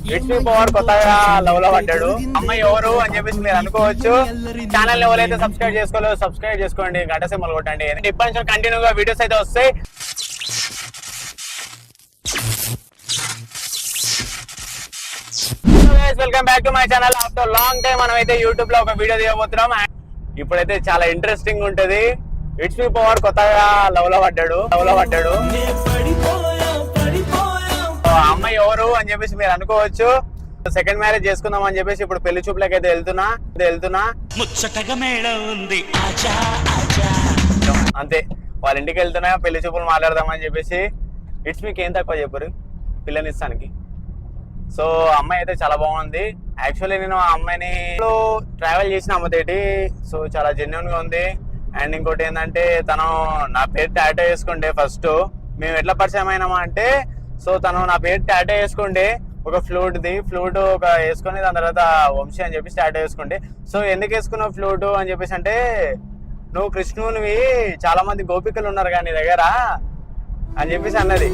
HP power కొత్తగా love లో పడ్డాడు. అమ్మాయి ఎవరు అని చెప్పేసి మీరు అనుకోవచ్చు. ఛానల్ ఎవరైతే సబ్స్క్రైబ్ చేసుకోలేదో సబ్స్క్రైబ్ చేసుకోండి, గంట సింబల్ కొట్టండి. ఇప్పటి నుంచి కంటిన్యూగా వీడియోస్ అయితే వస్తాయి. Welcome back to my channel. After long time మనం అయితే యూట్యూబ్ లో ఒక వీడియో తీయబోతున్నాం. ఇప్పుడైతే చాలా ఇంట్రెస్టింగ్ ఉంటది. హెచ్పీ పవర్ కొత్తగా లవ్ లో పడ్డాడు. అమ్మాయి ఎవరు అని చెప్పేసి మీరు అనుకోవచ్చు. సెకండ్ మ్యారేజ్ చేసుకుందాం అని చెప్పేసి ఇప్పుడు పెళ్లి చూపులకి అయితే వెళ్తున్నా అంతే. వాళ్ళ ఇంటికి వెళ్తున్నా, పెళ్లి చూపులు మాట్లాడదామని చెప్పేసి. ఇట్స్ మీకు ఏం తక్కువ చెప్పరు పిల్లనిస్తానికి. సో అమ్మాయి అయితే చాలా బాగుంది. యాక్చువల్లీ నేను ఆ అమ్మాయిని ట్రావెల్ చేసిన అమ్మతోటి. సో చాలా జెన్యున్ గా ఉంది. అండ్ ఇంకోటి ఏంటంటే తను నా పేరు టాటూ వేసుకుంటే ఫస్ట్ మేము ఎట్లా పరిచయం అయినామా అంటే, సో తను నా పేరు టాటూ వేసుకుంటే ఒక ఫ్లూట్ ఒక వేసుకొని దాని తర్వాత వంశీ అని చెప్పి టాటూ వేసుకుంటే, సో ఎందుకు వేసుకున్నావు ఫ్లూట్ అని చెప్పేసి అంటే, నువ్వు కృష్ణునివి, చాలా మంది గోపికలు ఉన్నారు కానీ నీ దగ్గర అని చెప్పేసి అన్నది.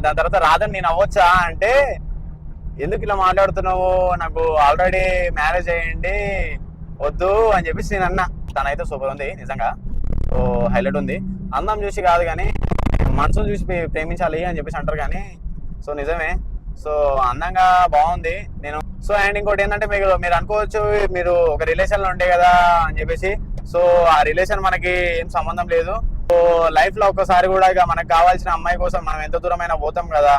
దాని తర్వాత రాదని నేను అవ్వచ్చా అంటే, ఎందుకు ఇలా మాట్లాడుతున్నావు, నాకు ఆల్రెడీ మ్యారేజ్ అయ్యండి, వద్దు అని చెప్పేసి నేను అన్నా. తనైతే సూపర్ ఉంది నిజంగా. సో హైలైట్ ఉంది. అందం చూసి కాదు కానీ మనసును చూసి ప్రేమించాలి అని చెప్పేసి అంటారు కానీ, సో నిజమే. సో అందంగా బాగుంది నేను. సో అండ్ ఇంకోటి ఏంటంటే, మీరు అనుకోవచ్చు మీరు ఒక రిలేషన్ లో ఉండే కదా అని చెప్పేసి. సో ఆ రిలేషన్ మనకి ఏం సంబంధం లేదు. సో లైఫ్ లో ఒక్కసారి కూడా ఇక మనకు కావాల్సిన అమ్మాయి కోసం మనం ఎంత దూరమైనా పోతాం కదా.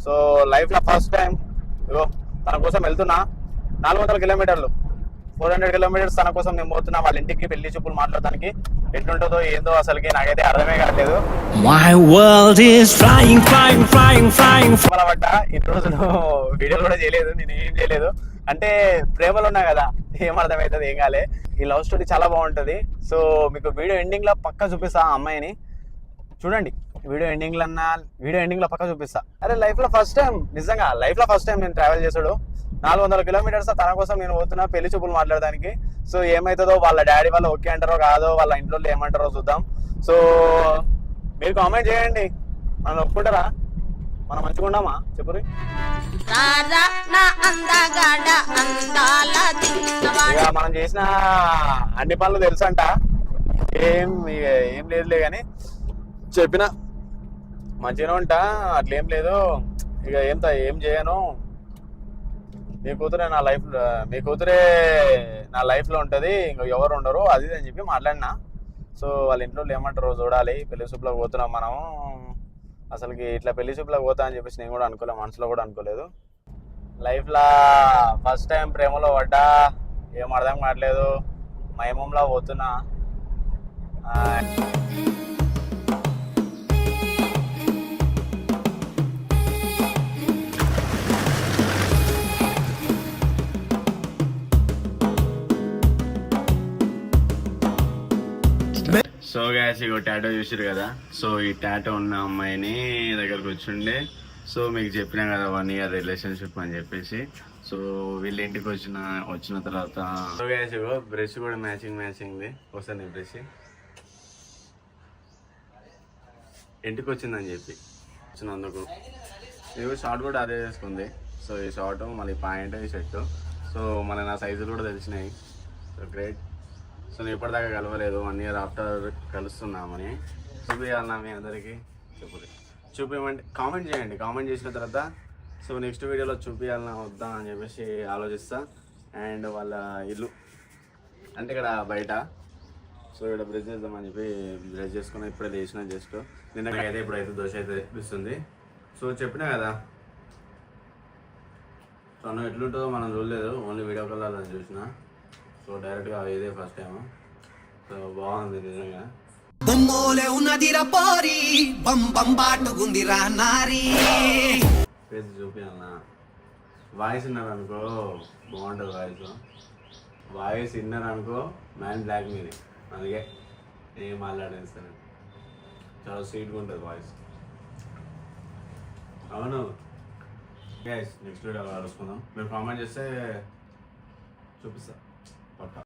సో లైఫ్ లో ఫస్ట్ టైం తన కోసం వెళ్తున్నా. 400 కిలోమీటర్లు 400 కిలోమీటర్స్ తన కోసం నేను పోతున్నా. వాళ్ళ ఇంటికి పెళ్లి చూపులు మాట్లాడడానికి. ఎట్లుంటుందో ఏందో అసలుకి నాకైతే అర్థమే కావట్లేదు. ఇన్ని రోజులు వీడియోలు కూడా చేయలేదు, నేను ఏం చేయలేదు. అంటే ప్రేమలో ఉన్నా కదా, ఏం అర్థమవుతుంది ఏం కాలే. ఈ లవ్ స్టోరీ చాలా బాగుంటది. సో మీకు వీడియో ఎండింగ్ లో పక్కా చూపిస్తా ఆ అమ్మాయిని. చూడండి వీడియో ఎండింగ్ లో పక్కా చూపిస్తా. అరే లైఫ్ లో ఫస్ట్ టైం, నిజంగా లైఫ్ లో ఫస్ట్ టైం నేను ట్రావెల్ చేసాడు. 400 కిలోమీటర్స్ తన కోసం నేను పోతున్నా పెళ్లి చూపులు మాట్లాడడానికి. సో ఏమవుతుందో, వాళ్ళ డాడీ వాళ్ళు ఓకే అంటారో కాదో, వాళ్ళ ఇంట్లో ఏమంటారో చూద్దాం. సో మీరు కామెంట్ చేయండి, మనం ఒప్పుకుంటారా, మనం మంచిగా ఉన్నామా చెప్పురి. ఇక మనం చేసిన అన్ని పనులు తెలుసంట, ఏం లేదులే కానీ చెప్పిన మంచిగానే ఉంటా, అట్లేం లేదు. ఇక ఏం చేయను, మీ కూతురే నా లైఫ్ లో ఉంటది, ఇంక ఎవరు ఉండరు అది అని చెప్పి మాట్లాడినా. సో వాళ్ళ ఇంట్లో ఏమంటారో చూడాలి. పెళ్లి చూపులకు పోతున్నాం మనం. అసలుకి ఇట్లా పెళ్లి చూపులకు పోతా అని చెప్పేసి నేను కూడా అనుకోలేదు, మనసులో కూడా అనుకోలేదు. లైఫ్ లా ఫస్ట్ టైం ప్రేమలో పడ్డా, ఏం అర్థం కావట్లేదు, మైమంలా పోతున్నా. సో గ్యాస్ ఇగో టాటో చూసారు కదా. సో ఈ టాటో ఉన్న అమ్మాయిని దగ్గరకు వచ్చిండే. సో మీకు చెప్పినా కదా 1 year రిలేషన్షిప్ అని చెప్పేసి. సో వీళ్ళ ఇంటికి వచ్చిన తర్వాత సో గ్యాస్ ఇగో బ్రష్ కూడా మ్యాచింగ్ది వస్తుంది. బ్రష్ ఇంటికి వచ్చిందని చెప్పి వచ్చినందుకు ఇగో షార్ట్ కూడా అదే వేసుకుంది. సో ఈ షార్ట్ మళ్ళీ పాయింట్, ఈ షర్టు. సో మళ్ళీ నా సైజులు కూడా తెలిసినాయి. So great. సో నేను ఇప్పటిదాకా కలవలేదు, 1 year ఆఫ్టర్ కలుస్తున్నామని. చూపించాలన్నా మీ అందరికీ చూపించమంటే కామెంట్ చేయండి. కామెంట్ చేసిన తర్వాత సో నెక్స్ట్ వీడియోలో చూపించాలన్నా వద్దా అని చెప్పేసి ఆలోచిస్తా. అండ్ వాళ్ళ ఇల్లు అంటే ఇక్కడ బయట. సో ఇక్కడ బ్రష్ చేద్దామని చెప్పి బ్రష్ చేసుకుని ఇప్పుడే లేచిన జస్ట్. నిన్నకైతే ఇప్పుడైతే దోశ అయితే తెప్పిస్తుంది. సో చెప్పినా కదా తను ఎట్లుంటుందో మనం చూడలేదు, ఓన్లీ వీడియో కాల్లో చూసిన. సో డైరెక్ట్గా ఇదే ఫస్ట్ టైం. సో బాగుంది నిజంగా. ఫేస్ చూపించాలన్నా. వాయిస్ విన్నారనుకో బాగుంటుంది. వాయిస్ విన్నారనుకో మ్యాన్ బ్లాక్ మీది. అందుకే ఏం మాట్లాడేస్తాను, చాలా స్వీట్గా ఉంటుంది వాయిస్. అవును గైస్, నెక్స్ట్ వీడియో కలుసుకుందాం. మీరు కామెంట్ చేస్తే చూపిస్తా పక్కా.